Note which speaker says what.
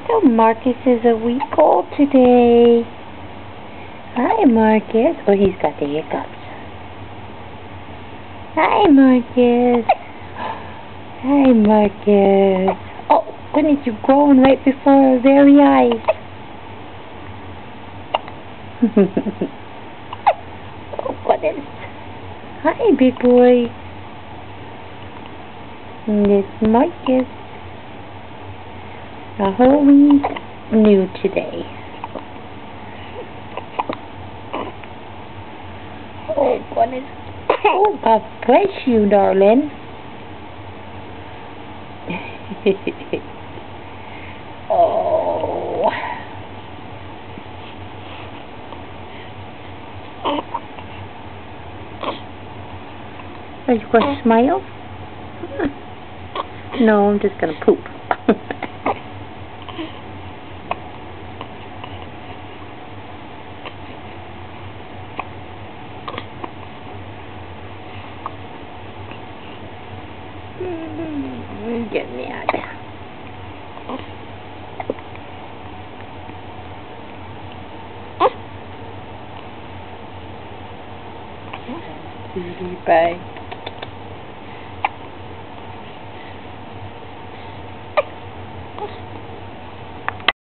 Speaker 1: So Marcus is a week old today. Hi, Marcus. Oh, he's got the hiccups. Hi, Marcus. Hi, Marcus. Oh, goodness, you're growing right before our very eyes. Oh, goodness. Hi, big boy. And this Marcus. A whole week new today. Oh, goodness. Oh, God bless you, darling. Oh. Are you going to smile? No, I'm just going to poop. Get mad. Bye.